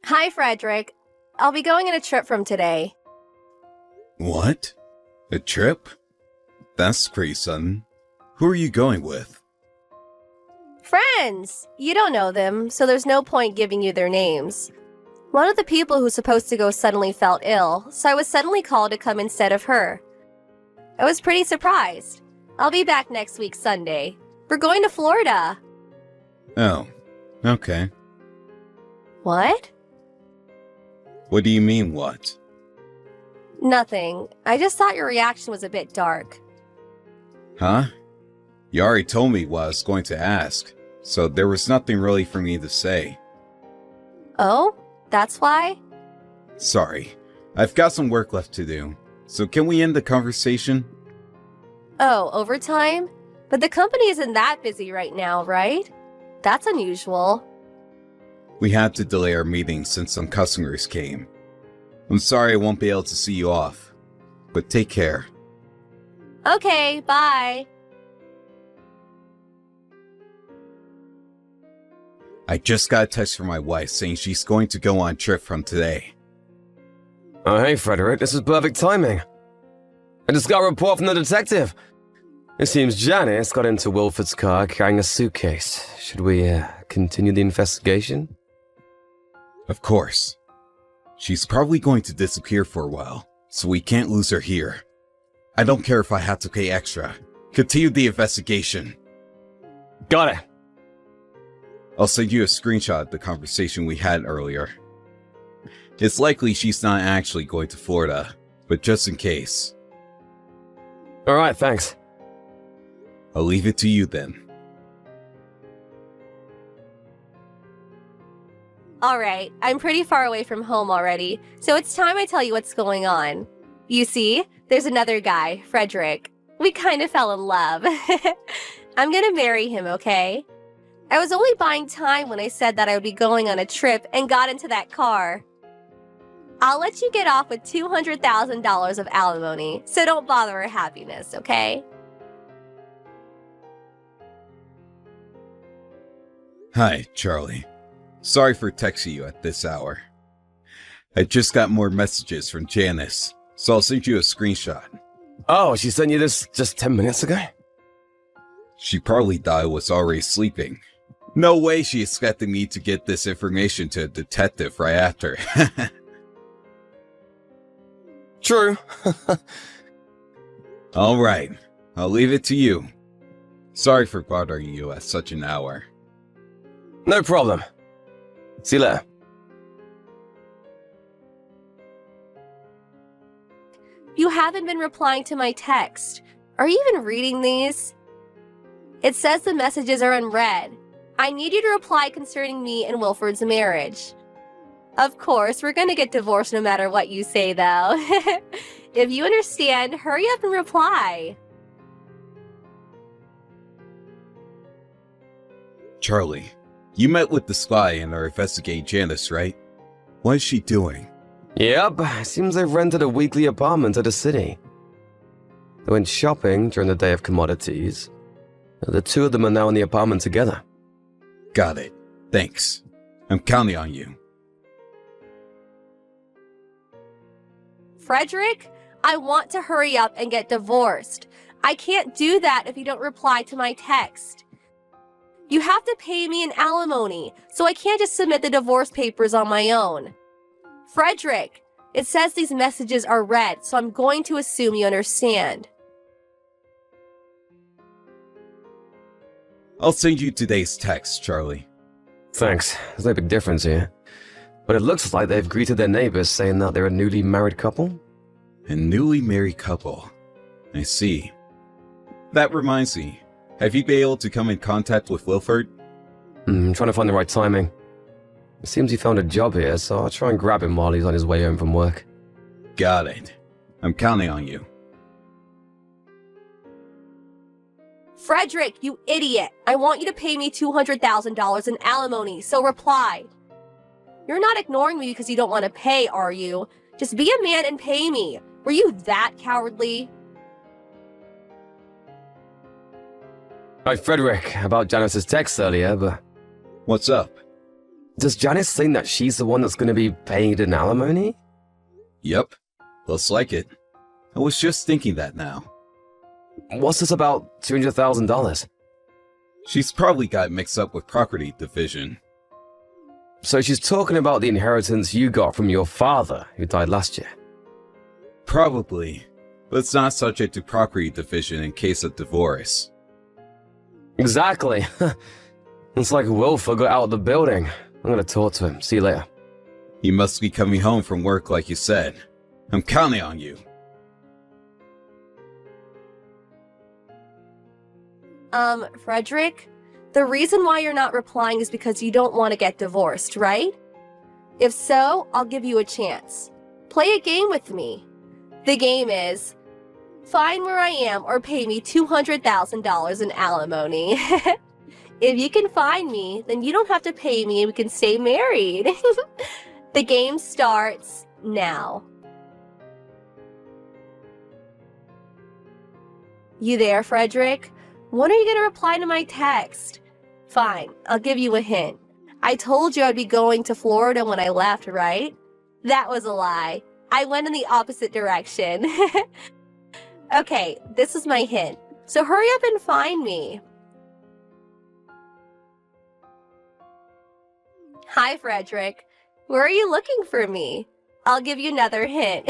Hi, Frederick. I'll be going on a trip from today. What? A trip? That's pretty sudden. Who are you going with? Friends! You don't know them, so there's no point giving you their names. One of the people who's supposed to go suddenly felt ill, so I was suddenly called to come instead of her. I was pretty surprised. I'll be back next week Sunday. We're going to Florida. Oh, okay. What? What do you mean, what? Nothing. I just thought your reaction was a bit dark. Huh? You already told me what I was going to ask, so there was nothing really for me to say. Oh? That's why? Sorry, I've got some work left to do, so can we end the conversation? Oh, overtime? But the company isn't that busy right now, right? That's unusual. We had to delay our meeting since some customers came. I'm sorry I won't be able to see you off, but take care. Okay, bye. I just got a text from my wife saying she's going to go on a trip from today. Oh, hey, Frederick, this is perfect timing. I just got a report from the detective. It seems Janice got into Wilford's car carrying a suitcase. Should we, continue the investigation? Of course. She's probably going to disappear for a while, so we can't lose her here. I don't care if I have to pay extra. Continue the investigation. Got it. I'll send you a screenshot of the conversation we had earlier. It's likely she's not actually going to Florida, but just in case. Alright, thanks. I'll leave it to you then. Alright, I'm pretty far away from home already, so it's time I tell you what's going on. You see, there's another guy, Frederick. We kind of fell in love. I'm gonna marry him, okay? I was only buying time when I said that I would be going on a trip and got into that car. I'll let you get off with $200,000 of alimony, so don't bother her happiness, okay? Hi, Charlie. Sorry for texting you at this hour. I just got more messages from Janice, so I'll send you a screenshot. Oh, she sent you this just 10 minutes ago? She probably thought I was already sleeping. No way she expected me to get this information to a detective right after. True. Alright, I'll leave it to you. Sorry for bothering you at such an hour. No problem. See you later. You haven't been replying to my text. Are you even reading these? It says the messages are unread. I need you to reply concerning me and Wilford's marriage. Of course, we're gonna get divorced no matter what you say, though. If you understand, hurry up and reply. Charlie, you met with the spy and are investigating Janice, right? What is she doing? Yep, seems they've rented a weekly apartment at the city. They went shopping during the day of commodities. The two of them are now in the apartment together. Got it. Thanks. I'm counting on you. Frederick, I want to hurry up and get divorced. I can't do that if you don't reply to my text. You have to pay me an alimony, so I can't just submit the divorce papers on my own. Frederick, it says these messages are read, so I'm going to assume you understand. I'll send you today's text, Charlie. Thanks, there's no big difference here. But it looks like they've greeted their neighbors saying that they're a newly married couple. A newly married couple. I see. That reminds me, have you been able to come in contact with Wilford? I'm trying to find the right timing. It seems he found a job here, so I'll try and grab him while he's on his way home from work. Got it. I'm counting on you. Frederick, you idiot! I want you to pay me $200,000 in alimony, so reply. You're not ignoring me because you don't want to pay, are you? Just be a man and pay me. Were you that cowardly? Hi, Frederick, about Janice's text earlier, but... What's up? Does Janice think that she's the one that's going to be paid in alimony? Yep. Looks like it. I was just thinking that now. What's this about $200,000? She's probably got mixed up with property division. So she's talking about the inheritance you got from your father, who died last year. Probably. But it's not subject to property division in case of divorce. Exactly. It's like Wilford got out of the building. I'm gonna talk to him. See you later. You must be coming home from work like you said. I'm counting on you. Frederick, the reason why you're not replying is because you don't want to get divorced, right? If so, I'll give you a chance. Play a game with me. The game is, find where I am or pay me $200,000 in alimony. If you can find me, then you don't have to pay me and we can stay married. The game starts now. You there, Frederick? When are you going to reply to my text? Fine, I'll give you a hint. I told you I'd be going to Florida when I left, right? That was a lie. I went in the opposite direction. Okay, this is my hint. So hurry up and find me. Hi, Frederick. Where are you looking for me? I'll give you another hint.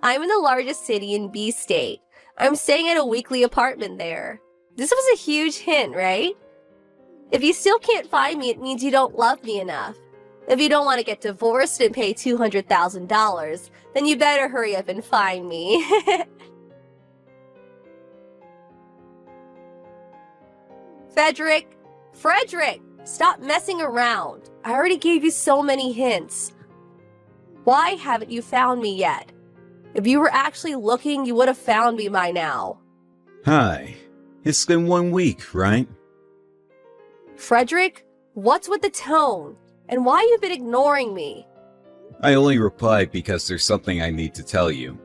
I'm in the largest city in B State. I'm staying at a weekly apartment there. This was a huge hint, right? If you still can't find me, it means you don't love me enough. If you don't want to get divorced and pay $200,000, then you better hurry up and find me. Frederick! Frederick! Stop messing around. I already gave you so many hints. Why haven't you found me yet? If you were actually looking, you would have found me by now. Hi. It's been 1 week, right? Frederick, what's with the tone? And why you've been ignoring me? I only replied because there's something I need to tell you.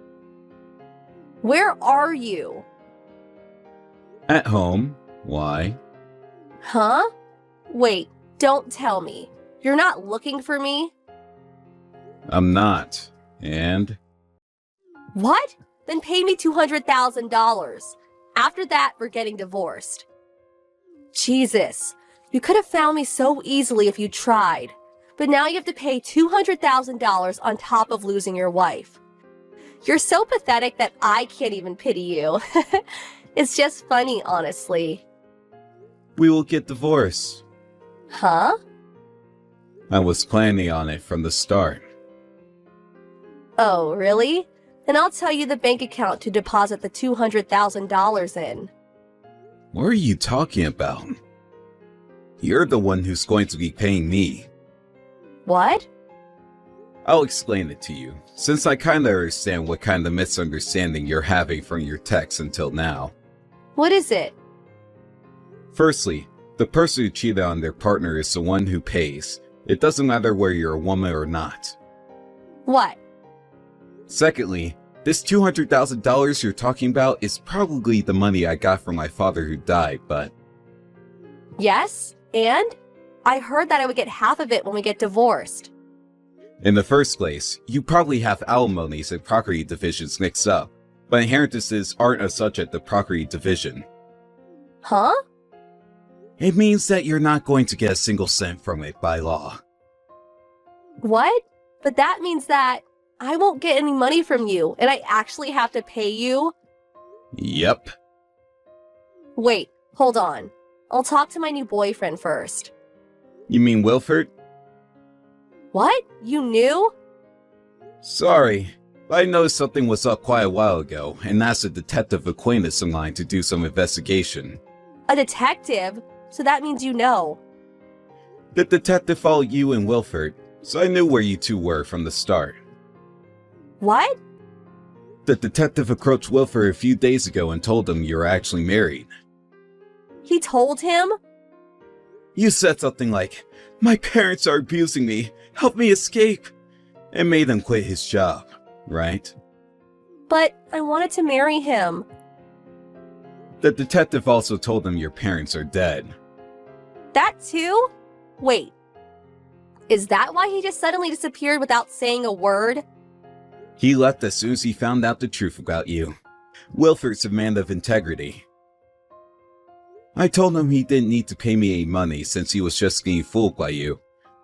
Where are you? At home. Why? Huh? Wait, don't tell me. You're not looking for me? I'm not. And? What? Then pay me $200,000. After that, we're getting divorced. Jesus, you could have found me so easily if you tried. But now you have to pay $200,000 on top of losing your wife. You're so pathetic that I can't even pity you. It's just funny, honestly. We will get divorced. Huh? I was planning on it from the start. Oh, really? Then I'll tell you the bank account to deposit the $200,000 in. What are you talking about? You're the one who's going to be paying me. What? I'll explain it to you, since I kinda understand what kind of misunderstanding you're having from your text until now. What is it? Firstly, the person who cheated on their partner is the one who pays. It doesn't matter whether you're a woman or not. What? Secondly, this $200,000 you're talking about is probably the money I got from my father who died, but... Yes? And? I heard that I would get half of it when we get divorced. In the first place, you probably have alimonies and property divisions mixed up, but inheritances aren't a subject of property division. Huh? It means that you're not going to get a single cent from it by law. What? But that means that I won't get any money from you, and I actually have to pay you? Yep. Wait, hold on. I'll talk to my new boyfriend first. You mean Wilford? What? You knew? Sorry, but I noticed something was up quite a while ago, and asked a detective acquaintance of mine to do some investigation. A detective? So that means you know. The detective followed you and Wilford, so I knew where you two were from the start. What? The detective approached Wilford a few days ago and told him you were actually married. He told him? You said something like, "My parents are abusing me, help me escape," and made him quit his job, right? But I wanted to marry him. The detective also told him your parents are dead. That too? Wait, Is that why he just suddenly disappeared without saying a word? He left as soon as he found out the truth about you. Wilford's a man of integrity. I told him he didn't need to pay me any money since he was just getting fooled by you.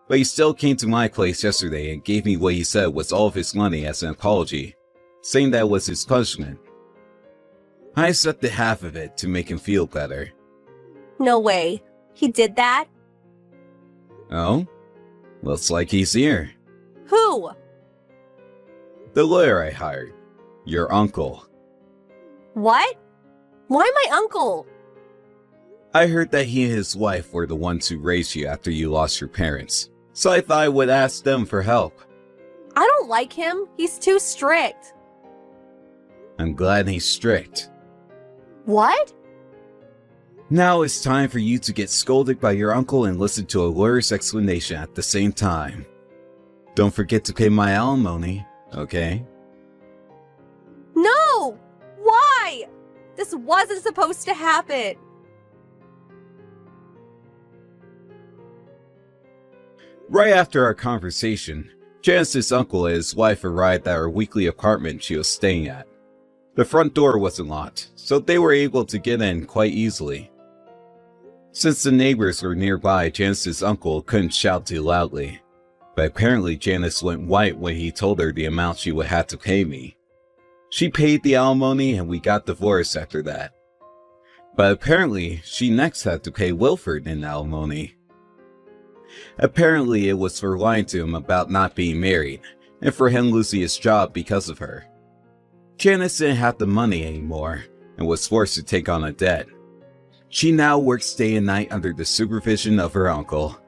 But he still came to my place yesterday and gave me what he said was all of his money as an apology, saying that was his punishment. I accepted half of it to make him feel better. No way. He did that? Oh? Looks like he's here. Who? The lawyer I hired. Your uncle. What? Why my uncle? I heard that he and his wife were the ones who raised you after you lost your parents, so I thought I would ask them for help. I don't like him. He's too strict. I'm glad he's strict. What? Now it's time for you to get scolded by your uncle and listen to a lawyer's explanation at the same time. Don't forget to pay my alimony, okay? No! Why? This wasn't supposed to happen. Right after our conversation, Janice's uncle and his wife arrived at our weekly apartment she was staying at. The front door wasn't locked, so they were able to get in quite easily. Since the neighbors were nearby, Janice's uncle couldn't shout too loudly, but apparently Janice went white when he told her the amount she would have to pay me. She paid the alimony and we got divorced after that. But apparently, she next had to pay Wilford in alimony. Apparently it was for lying to him about not being married, and for him losing his job because of her. Janice didn't have the money anymore, and was forced to take on a debt. She now works day and night under the supervision of her uncle.